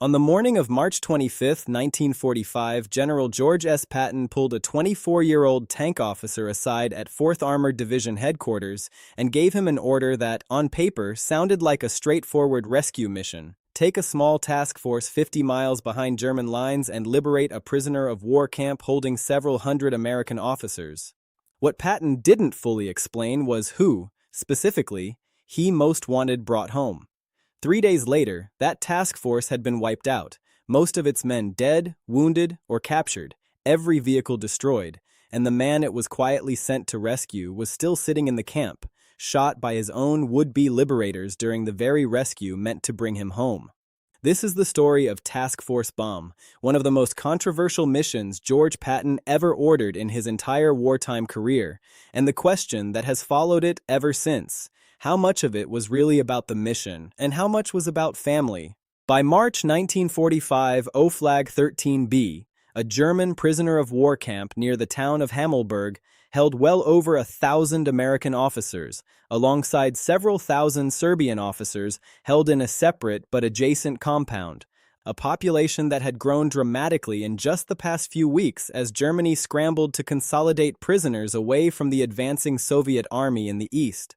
On the morning of March 25, 1945, General George S. Patton pulled a 24-year-old tank officer aside at 4th Armored Division headquarters and gave him an order that, on paper, sounded like a straightforward rescue mission. Take a small task force 50 miles behind German lines and liberate a prisoner of war camp holding several hundred American officers. What Patton didn't fully explain was who, specifically, he most wanted brought home. 3 days later, that task force had been wiped out, most of its men dead, wounded, or captured, every vehicle destroyed, and the man it was quietly sent to rescue was still sitting in the camp, shot by his own would-be liberators during the very rescue meant to bring him home. This is the story of Task Force Baum, one of the most controversial missions George Patton ever ordered in his entire wartime career, and the question that has followed it ever since. How much of it was really about the mission, and how much was about family? By March 1945, Oflag xiii-b, a German prisoner of war camp near the town of Hammelburg, held well over 1,000 American officers, alongside several thousand Serbian officers held in a separate but adjacent compound, a population that had grown dramatically in just the past few weeks as Germany scrambled to consolidate prisoners away from the advancing Soviet army in the east.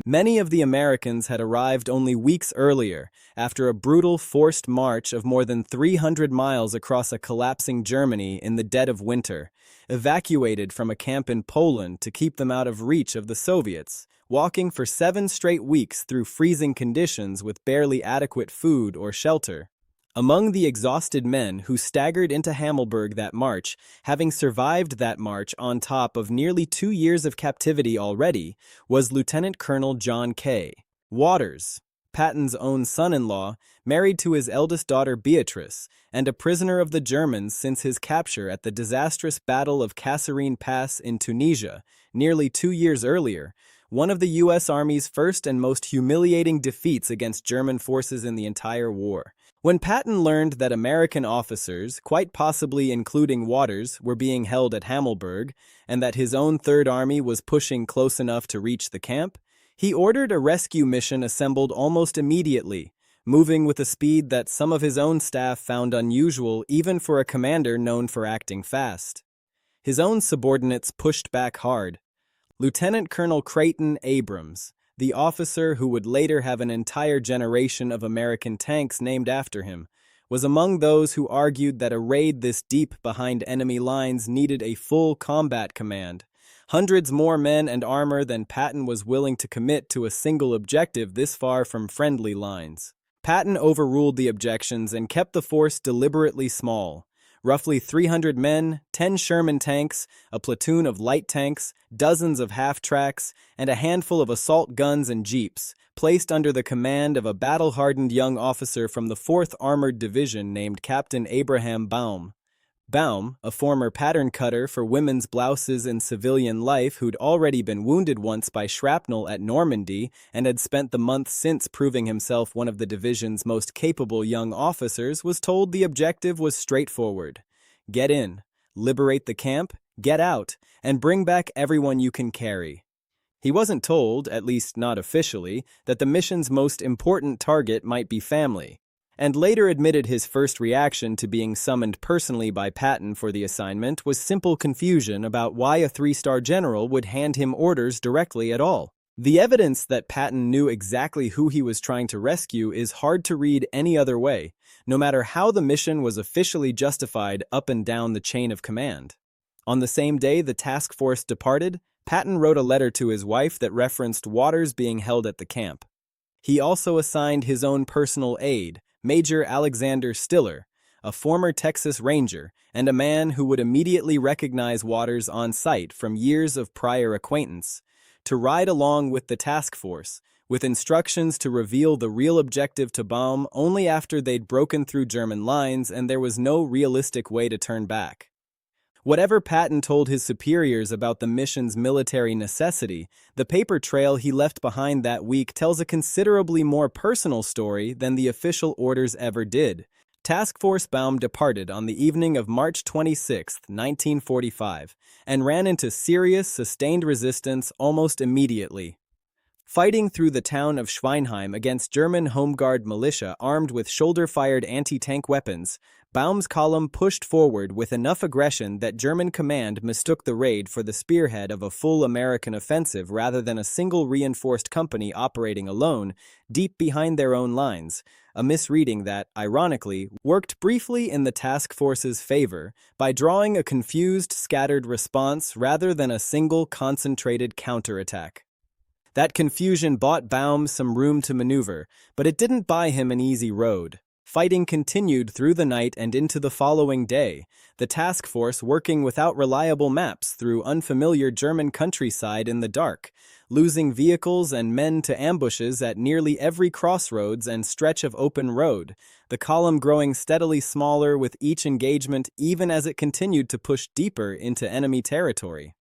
Many of the Americans had arrived only weeks earlier, after a brutal forced march of more than 300 miles across a collapsing Germany in the dead of winter, evacuated from a camp in Poland to keep them out of reach of the Soviets, walking for 7 straight weeks through freezing conditions with barely adequate food or shelter. Among the exhausted men who staggered into Hammelburg that March, having survived that march on top of nearly 2 years of captivity already, was Lieutenant Colonel John K. Waters, Patton's own son-in-law, married to his eldest daughter Beatrice, and a prisoner of the Germans since his capture at the disastrous Battle of Kasserine Pass in Tunisia, nearly 2 years earlier, one of the U.S. Army's first and most humiliating defeats against German forces in the entire war. When Patton learned that American officers, quite possibly including Waters, were being held at Hammelburg, and that his own Third Army was pushing close enough to reach the camp, he ordered a rescue mission assembled almost immediately, moving with a speed that some of his own staff found unusual even for a commander known for acting fast. His own subordinates pushed back hard. Lieutenant Colonel Creighton Abrams, the officer who would later have an entire generation of American tanks named after him, was among those who argued that a raid this deep behind enemy lines needed a full combat command, hundreds more men and armor than Patton was willing to commit to a single objective this far from friendly lines. Patton overruled the objections and kept the force deliberately small. Roughly 300 men, 10 Sherman tanks, a platoon of light tanks, dozens of half-tracks, and a handful of assault guns and jeeps, placed under the command of a battle-hardened young officer from the 4th Armored Division named Captain Abraham Baum. Baum, a former pattern cutter for women's blouses in civilian life who'd already been wounded once by shrapnel at Normandy and had spent the month since proving himself one of the division's most capable young officers, was told the objective was straightforward. Get in, liberate the camp, get out, and bring back everyone you can carry. He wasn't told, at least not officially, that the mission's most important target might be family, and later admitted his first reaction to being summoned personally by Patton for the assignment was simple confusion about why a 3-star general would hand him orders directly at all. The evidence that Patton knew exactly who he was trying to rescue is hard to read any other way, no matter how the mission was officially justified up and down the chain of command. On the same day the task force departed, Patton wrote a letter to his wife that referenced Waters being held at the camp. He also assigned his own personal aide, Major Alexander Stiller, a former Texas Ranger, and a man who would immediately recognize Waters on sight from years of prior acquaintance, to ride along with the task force, with instructions to reveal the real objective to Baum only after they'd broken through German lines and there was no realistic way to turn back. Whatever Patton told his superiors about the mission's military necessity, the paper trail he left behind that week tells a considerably more personal story than the official orders ever did. Task Force Baum departed on the evening of March 26, 1945, and ran into serious, sustained resistance almost immediately. Fighting through the town of Schweinheim against German Home Guard militia armed with shoulder-fired anti-tank weapons, Baum's column pushed forward with enough aggression that German command mistook the raid for the spearhead of a full American offensive rather than a single reinforced company operating alone, deep behind their own lines, a misreading that, ironically, worked briefly in the task force's favor by drawing a confused, scattered response rather than a single concentrated counterattack. That confusion bought Baum some room to maneuver, but it didn't buy him an easy road. Fighting continued through the night and into the following day, the task force working without reliable maps through unfamiliar German countryside in the dark, losing vehicles and men to ambushes at nearly every crossroads and stretch of open road, the column growing steadily smaller with each engagement even as it continued to push deeper into enemy territory.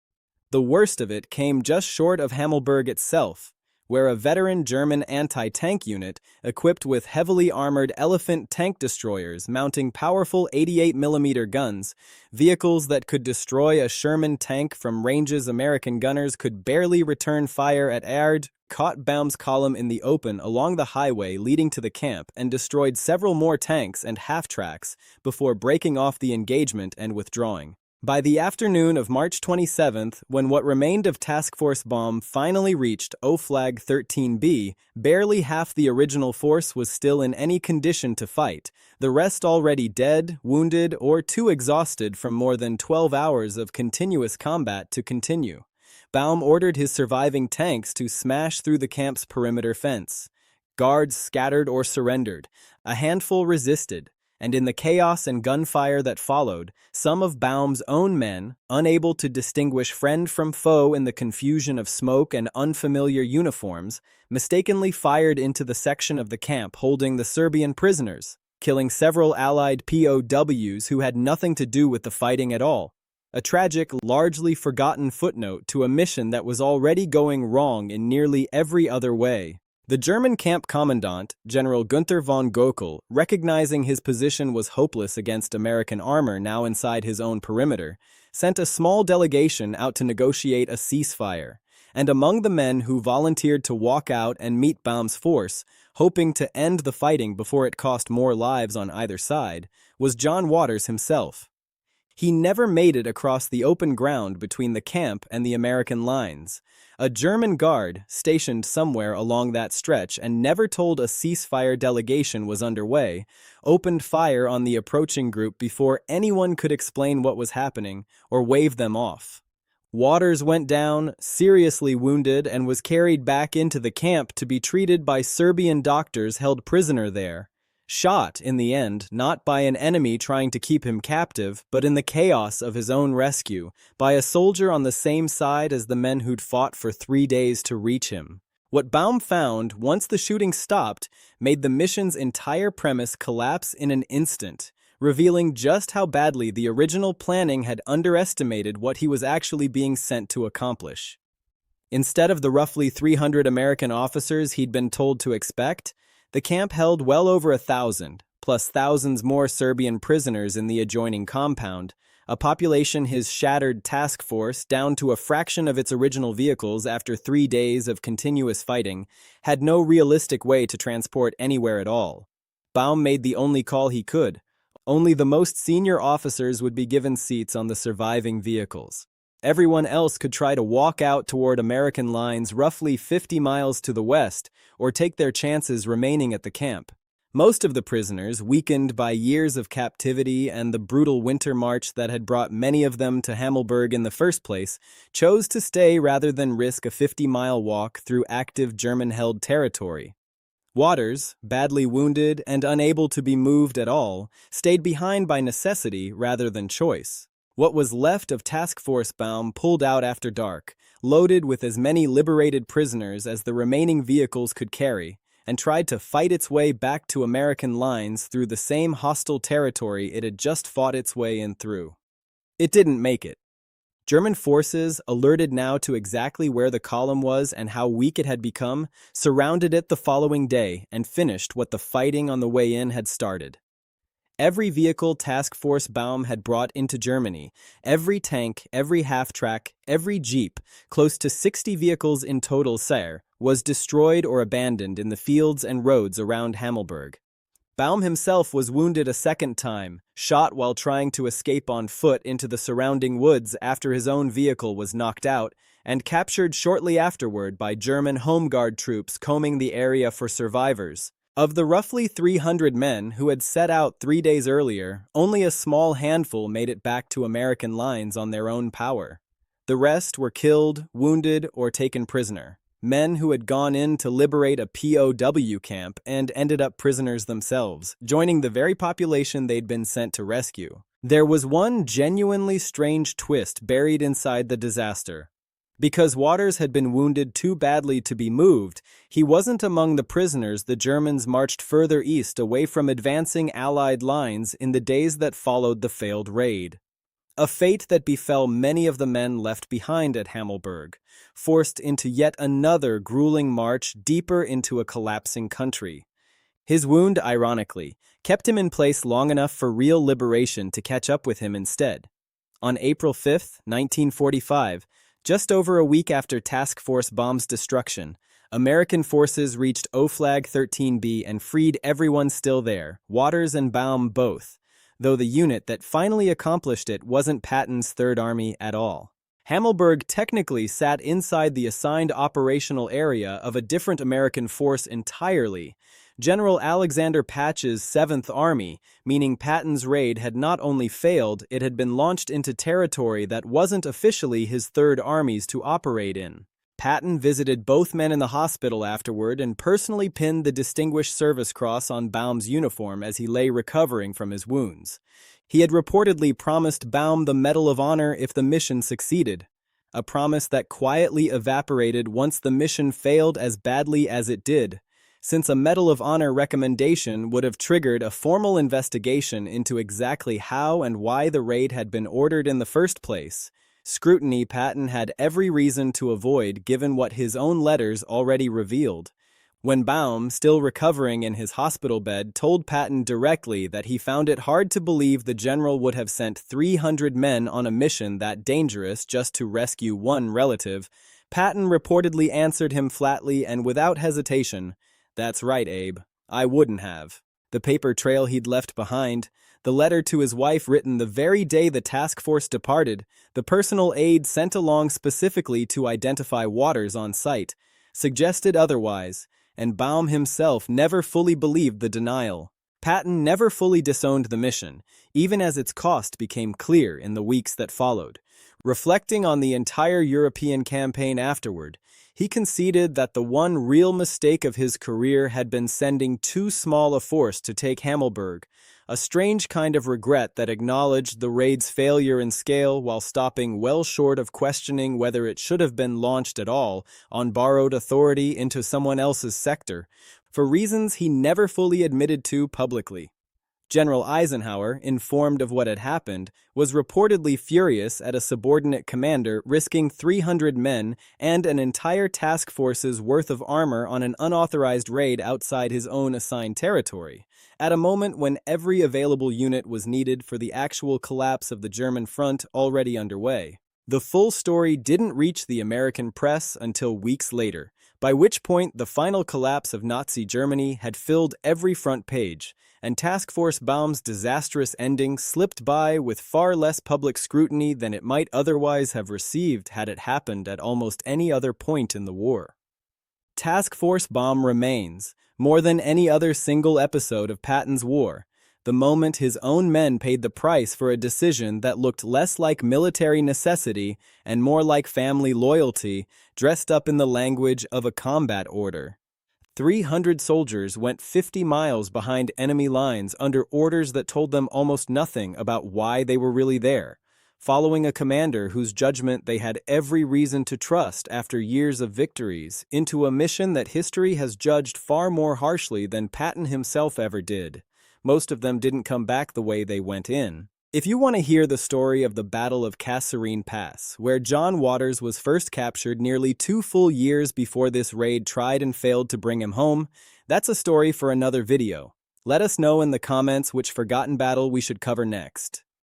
The worst of it came just short of Hammelburg itself, where a veteran German anti-tank unit, equipped with heavily armored Elefant tank destroyers mounting powerful 88mm guns, vehicles that could destroy a Sherman tank from ranges American gunners could barely return fire at Aide, caught Baum's column in the open along the highway leading to the camp and destroyed several more tanks and half-tracks before breaking off the engagement and withdrawing. By the afternoon of March 27th, when what remained of Task Force Baum finally reached O-Flag xiii-b, barely half the original force was still in any condition to fight, the rest already dead, wounded, or too exhausted from more than 12 hours of continuous combat to continue. Baum ordered his surviving tanks to smash through the camp's perimeter fence. Guards scattered or surrendered. A handful resisted. And in the chaos and gunfire that followed, some of Baum's own men, unable to distinguish friend from foe in the confusion of smoke and unfamiliar uniforms, mistakenly fired into the section of the camp holding the Serbian prisoners, killing several Allied POWs who had nothing to do with the fighting at all. A tragic, largely forgotten footnote to a mission that was already going wrong in nearly every other way. The German camp commandant, General Gunther von Göckel, recognizing his position was hopeless against American armor now inside his own perimeter, sent a small delegation out to negotiate a ceasefire, and among the men who volunteered to walk out and meet Baum's force, hoping to end the fighting before it cost more lives on either side, was John Waters himself. He never made it across the open ground between the camp and the American lines. A German guard, stationed somewhere along that stretch and never told a ceasefire delegation was underway, opened fire on the approaching group before anyone could explain what was happening or wave them off. Waters went down, seriously wounded, and was carried back into the camp to be treated by Serbian doctors held prisoner there. Shot, in the end, not by an enemy trying to keep him captive, but in the chaos of his own rescue, by a soldier on the same side as the men who'd fought for 3 days to reach him. What Baum found, once the shooting stopped, made the mission's entire premise collapse in an instant, revealing just how badly the original planning had underestimated what he was actually being sent to accomplish. Instead of the roughly 300 American officers he'd been told to expect, the camp held well over 1,000, plus thousands more Serbian prisoners in the adjoining compound, a population his shattered task force, down to a fraction of its original vehicles after 3 days of continuous fighting, had no realistic way to transport anywhere at all. Baum made the only call he could. Only the most senior officers would be given seats on the surviving vehicles. Everyone else could try to walk out toward American lines roughly 50 miles to the west, or take their chances remaining at the camp. Most of the prisoners, weakened by years of captivity and the brutal winter march that had brought many of them to Hammelburg in the first place, chose to stay rather than risk a 50-mile walk through active German-held territory. Waters, badly wounded and unable to be moved at all, stayed behind by necessity rather than choice. What was left of Task Force Baum pulled out after dark, loaded with as many liberated prisoners as the remaining vehicles could carry, and tried to fight its way back to American lines through the same hostile territory it had just fought its way in through. It didn't make it. German forces, alerted now to exactly where the column was and how weak it had become, surrounded it the following day and finished what the fighting on the way in had started. Every vehicle Task Force Baum had brought into Germany, every tank, every half-track, every jeep, close to 60 vehicles in total, was destroyed or abandoned in the fields and roads around Hammelburg. Baum himself was wounded a second time, shot while trying to escape on foot into the surrounding woods after his own vehicle was knocked out, and captured shortly afterward by German Home Guard troops combing the area for survivors. Of the roughly 300 men who had set out 3 days earlier, only a small handful made it back to American lines on their own power. The rest were killed, wounded, or taken prisoner. Men who had gone in to liberate a POW camp and ended up prisoners themselves, joining the very population they'd been sent to rescue. There was one genuinely strange twist buried inside the disaster. Because Waters had been wounded too badly to be moved, he wasn't among the prisoners the Germans marched further east away from advancing Allied lines in the days that followed the failed raid. A fate that befell many of the men left behind at Hammelburg, forced into yet another grueling march deeper into a collapsing country. His wound, ironically, kept him in place long enough for real liberation to catch up with him instead. On April 5, 1945, just over a week after Task Force Baum's destruction, American forces reached Oflag 13B and freed everyone still there, Waters and Baum both, though the unit that finally accomplished it wasn't Patton's Third Army at all. Hammelburg technically sat inside the assigned operational area of a different American force entirely, General Alexander Patch's 7th Army, meaning Patton's raid had not only failed, it had been launched into territory that wasn't officially his Third Army's to operate in. Patton visited both men in the hospital afterward and personally pinned the Distinguished Service Cross on Baum's uniform as he lay recovering from his wounds. He had reportedly promised Baum the Medal of Honor if the mission succeeded, a promise that quietly evaporated once the mission failed as badly as it did, since a Medal of Honor recommendation would have triggered a formal investigation into exactly how and why the raid had been ordered in the first place. Scrutiny Patton had every reason to avoid given what his own letters already revealed. When Baum, still recovering in his hospital bed, told Patton directly that he found it hard to believe the general would have sent 300 men on a mission that dangerous just to rescue one relative, Patton reportedly answered him flatly and without hesitation, "That's right, Abe. I wouldn't have." The paper trail he'd left behind, the letter to his wife written the very day the task force departed, the personal aide sent along specifically to identify Waters on site, suggested otherwise, and Baum himself never fully believed the denial. Patton never fully disowned the mission, even as its cost became clear in the weeks that followed. Reflecting on the entire European campaign afterward, he conceded that the one real mistake of his career had been sending too small a force to take Hammelburg, a strange kind of regret that acknowledged the raid's failure in scale while stopping well short of questioning whether it should have been launched at all on borrowed authority into someone else's sector, for reasons he never fully admitted to publicly. General Eisenhower, informed of what had happened, was reportedly furious at a subordinate commander risking 300 men and an entire task force's worth of armor on an unauthorized raid outside his own assigned territory, at a moment when every available unit was needed for the actual collapse of the German front already underway. The full story didn't reach the American press until weeks later, by which point the final collapse of Nazi Germany had filled every front page, and Task Force Baum's disastrous ending slipped by with far less public scrutiny than it might otherwise have received had it happened at almost any other point in the war. Task Force Baum remains, more than any other single episode of Patton's war, the moment his own men paid the price for a decision that looked less like military necessity and more like family loyalty, dressed up in the language of a combat order. 300 soldiers went 50 miles behind enemy lines under orders that told them almost nothing about why they were really there, following a commander whose judgment they had every reason to trust after years of victories, into a mission that history has judged far more harshly than Patton himself ever did. Most of them didn't come back the way they went in. If you want to hear the story of the Battle of Kasserine Pass, where John Waters was first captured nearly 2 full years before this raid tried and failed to bring him home, that's a story for another video. Let us know in the comments which forgotten battle we should cover next.